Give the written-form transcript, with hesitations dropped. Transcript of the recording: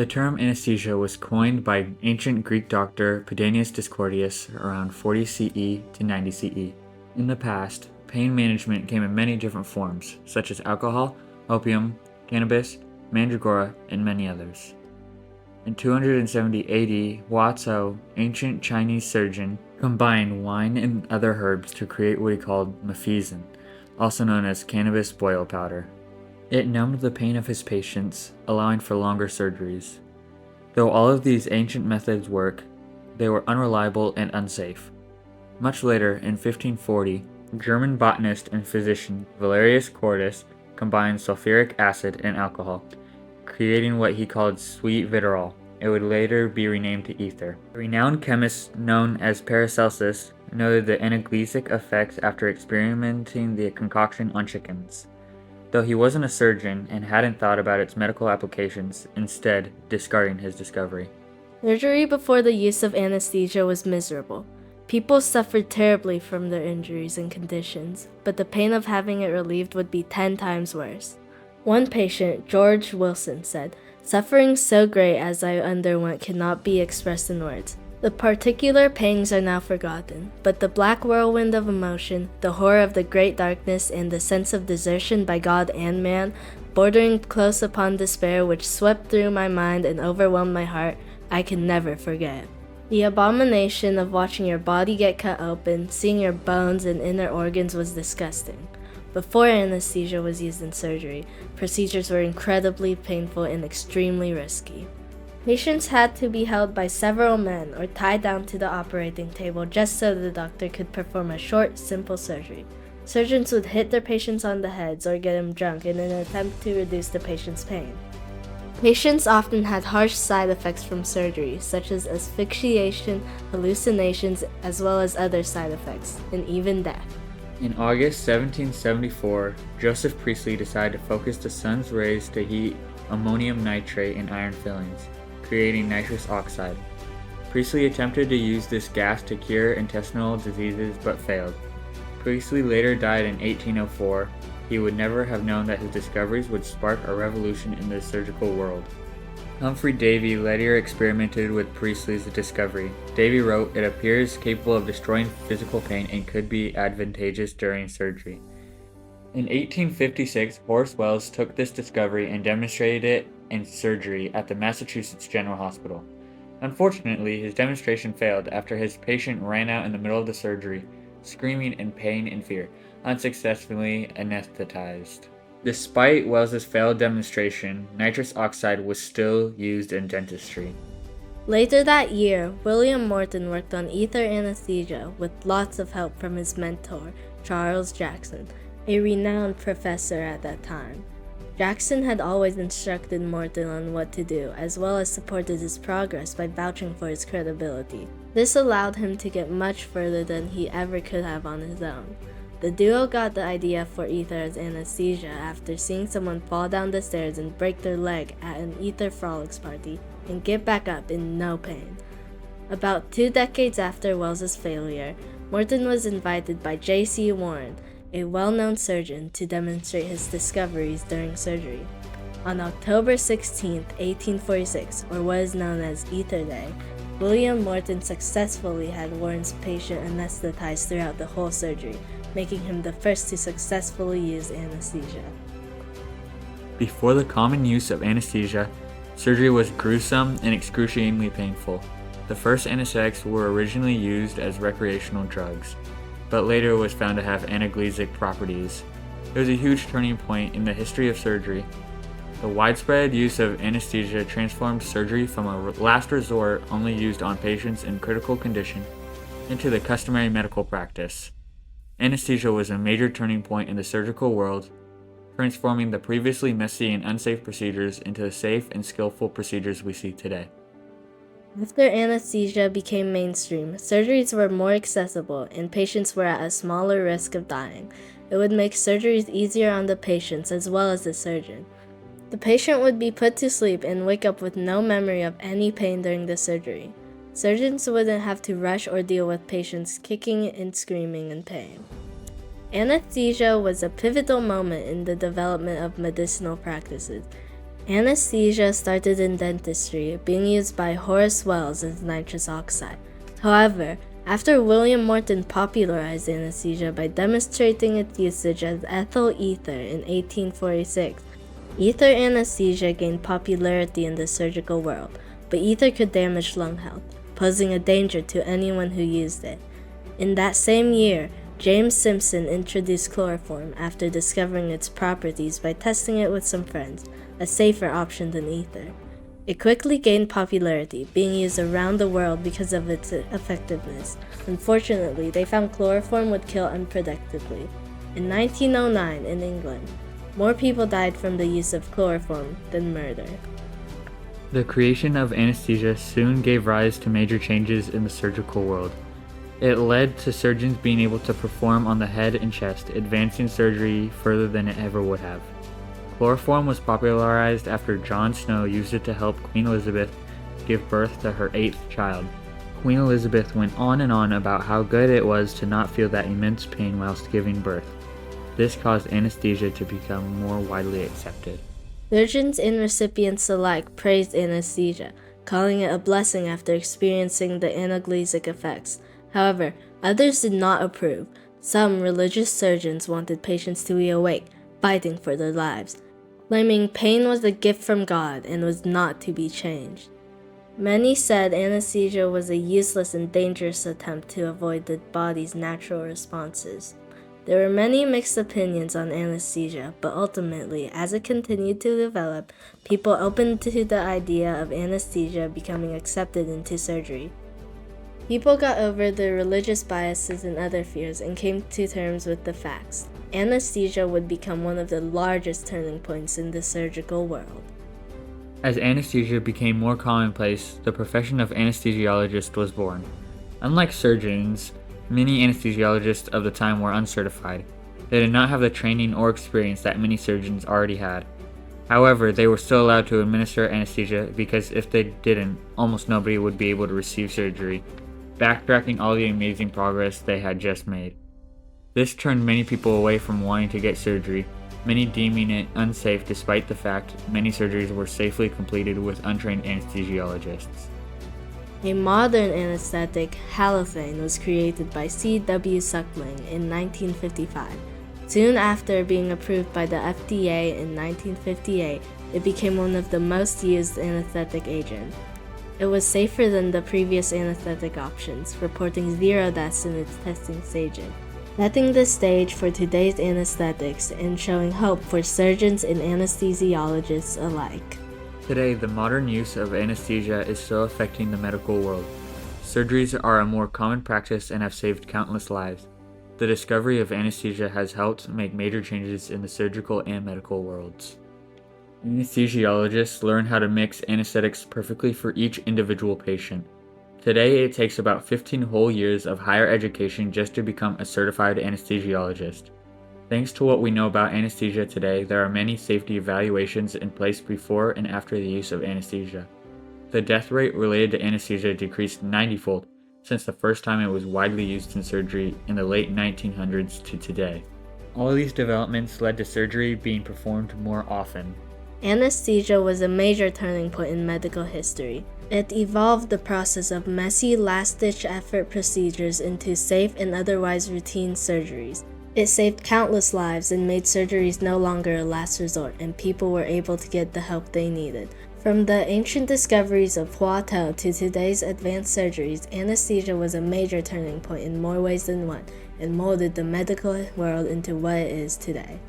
The term anesthesia was coined by ancient Greek doctor Pedanius Discordius around 40 CE to 90 CE. In the past, pain management came in many different forms, such as alcohol, opium, cannabis, mandragora, and many others. In 270 AD, Hua Tzu, ancient Chinese surgeon, combined wine and other herbs to create what he called mephisin, also known as cannabis boil powder. It numbed the pain of his patients, allowing for longer surgeries. Though all of these ancient methods work, they were unreliable and unsafe. Much later, in 1540, German botanist and physician Valerius Cordus combined sulfuric acid and alcohol, creating what he called sweet vitriol. It would later be renamed to ether. A renowned chemist known as Paracelsus noted the analgesic effects after experimenting the concoction on chickens. Though he wasn't a surgeon and hadn't thought about its medical applications, instead discarding his discovery. Surgery before the use of anesthesia was miserable. People suffered terribly from their injuries and conditions, but the pain of having it relieved would be 10 times worse. One patient, George Wilson, said, "Suffering so great as I underwent cannot be expressed in words. The particular pangs are now forgotten, but the black whirlwind of emotion, the horror of the great darkness, and the sense of desertion by God and man, bordering close upon despair which swept through my mind and overwhelmed my heart, I can never forget. The abomination of watching your body get cut open, seeing your bones and inner organs was disgusting. Before anesthesia was used in surgery, procedures were incredibly painful and extremely risky. Patients had to be held by several men or tied down to the operating table just so the doctor could perform a short, simple surgery. Surgeons would hit their patients on the heads or get them drunk in an attempt to reduce the patient's pain. Patients often had harsh side effects from surgery, such as asphyxiation, hallucinations, as well as other side effects, and even death. In August 1774, Joseph Priestley decided to focus the sun's rays to heat ammonium nitrate in iron fillings, creating nitrous oxide. Priestley attempted to use this gas to cure intestinal diseases but failed. Priestley later died in 1804. He would never have known that his discoveries would spark a revolution in the surgical world. Humphrey Davy later experimented with Priestley's discovery. Davy wrote, "It appears capable of destroying physical pain and could be advantageous during surgery." In 1856, Horace Wells took this discovery and demonstrated it in surgery at the Massachusetts General Hospital. Unfortunately, his demonstration failed after his patient ran out in the middle of the surgery, screaming in pain and fear, unsuccessfully anesthetized. Despite Wells's failed demonstration, nitrous oxide was still used in dentistry. Later that year, William Morton worked on ether anesthesia with lots of help from his mentor, Charles Jackson, a renowned professor at that time. Jackson had always instructed Morton on what to do, as well as supported his progress by vouching for his credibility. This allowed him to get much further than he ever could have on his own. The duo got the idea for ether as anesthesia after seeing someone fall down the stairs and break their leg at an ether frolics party and get back up in no pain. About 2 decades after Wells's failure, Morton was invited by J.C. Warren, a well-known surgeon, to demonstrate his discoveries during surgery. On October 16, 1846, or what is known as Ether Day, William Morton successfully had Warren's patient anesthetized throughout the whole surgery, making him the first to successfully use anesthesia. Before the common use of anesthesia, surgery was gruesome and excruciatingly painful. The first anesthetics were originally used as recreational drugs, but later was found to have analgesic properties. It was a huge turning point in the history of surgery. The widespread use of anesthesia transformed surgery from a last resort only used on patients in critical condition into the customary medical practice. Anesthesia was a major turning point in the surgical world, transforming the previously messy and unsafe procedures into the safe and skillful procedures we see today. After anesthesia became mainstream, surgeries were more accessible and patients were at a smaller risk of dying. It would make surgeries easier on the patients as well as the surgeon. The patient would be put to sleep and wake up with no memory of any pain during the surgery. Surgeons wouldn't have to rush or deal with patients kicking and screaming in pain. Anesthesia was a pivotal moment in the development of medicinal practices. Anesthesia started in dentistry, being used by Horace Wells as nitrous oxide. However, after William Morton popularized anesthesia by demonstrating its usage as ethyl ether in 1846, ether anesthesia gained popularity in the surgical world, but ether could damage lung health, posing a danger to anyone who used it. In that same year, James Simpson introduced chloroform after discovering its properties by testing it with some friends, a safer option than ether. It quickly gained popularity, being used around the world because of its effectiveness. Unfortunately, they found chloroform would kill unpredictably. In 1909, in England, more people died from the use of chloroform than murder. The creation of anesthesia soon gave rise to major changes in the surgical world. It led to surgeons being able to perform on the head and chest, advancing surgery further than it ever would have. Chloroform was popularized after John Snow used it to help Queen Elizabeth give birth to her 8th child. Queen Elizabeth went on and on about how good it was to not feel that immense pain whilst giving birth. This caused anesthesia to become more widely accepted. Surgeons and recipients alike praised anesthesia, calling it a blessing after experiencing the analgesic effects. However, others did not approve. Some religious surgeons wanted patients to be awake, fighting for their lives, claiming pain was a gift from God and was not to be changed. Many said anesthesia was a useless and dangerous attempt to avoid the body's natural responses. There were many mixed opinions on anesthesia, but ultimately, as it continued to develop, people opened to the idea of anesthesia becoming accepted into surgery. People got over their religious biases and other fears and came to terms with the facts. Anesthesia would become one of the largest turning points in the surgical world. As anesthesia became more commonplace, the profession of anesthesiologist was born. Unlike surgeons, many anesthesiologists of the time were uncertified. They did not have the training or experience that many surgeons already had. However, they were still allowed to administer anesthesia because if they didn't, almost nobody would be able to receive surgery, backtracking all the amazing progress they had just made. This turned many people away from wanting to get surgery, many deeming it unsafe despite the fact many surgeries were safely completed with untrained anesthesiologists. A modern anesthetic, halothane, was created by C.W. Suckling in 1955. Soon after being approved by the FDA in 1958, it became one of the most used anesthetic agents. It was safer than the previous anesthetic options, reporting 0 deaths in its testing stages, setting the stage for today's anesthetics and showing hope for surgeons and anesthesiologists alike. Today, the modern use of anesthesia is still affecting the medical world. Surgeries are a more common practice and have saved countless lives. The discovery of anesthesia has helped make major changes in the surgical and medical worlds. Anesthesiologists learn how to mix anesthetics perfectly for each individual patient. Today, it takes about 15 whole years of higher education just to become a certified anesthesiologist. Thanks to what we know about anesthesia today, there are many safety evaluations in place before and after the use of anesthesia. The death rate related to anesthesia decreased 90-fold since the first time it was widely used in surgery in the late 1900s to today. All these developments led to surgery being performed more often. Anesthesia was a major turning point in medical history. It evolved the process of messy, last-ditch effort procedures into safe and otherwise routine surgeries. It saved countless lives and made surgeries no longer a last resort, and people were able to get the help they needed. From the ancient discoveries of Poitou to today's advanced surgeries, anesthesia was a major turning point in more ways than one, and molded the medical world into what it is today.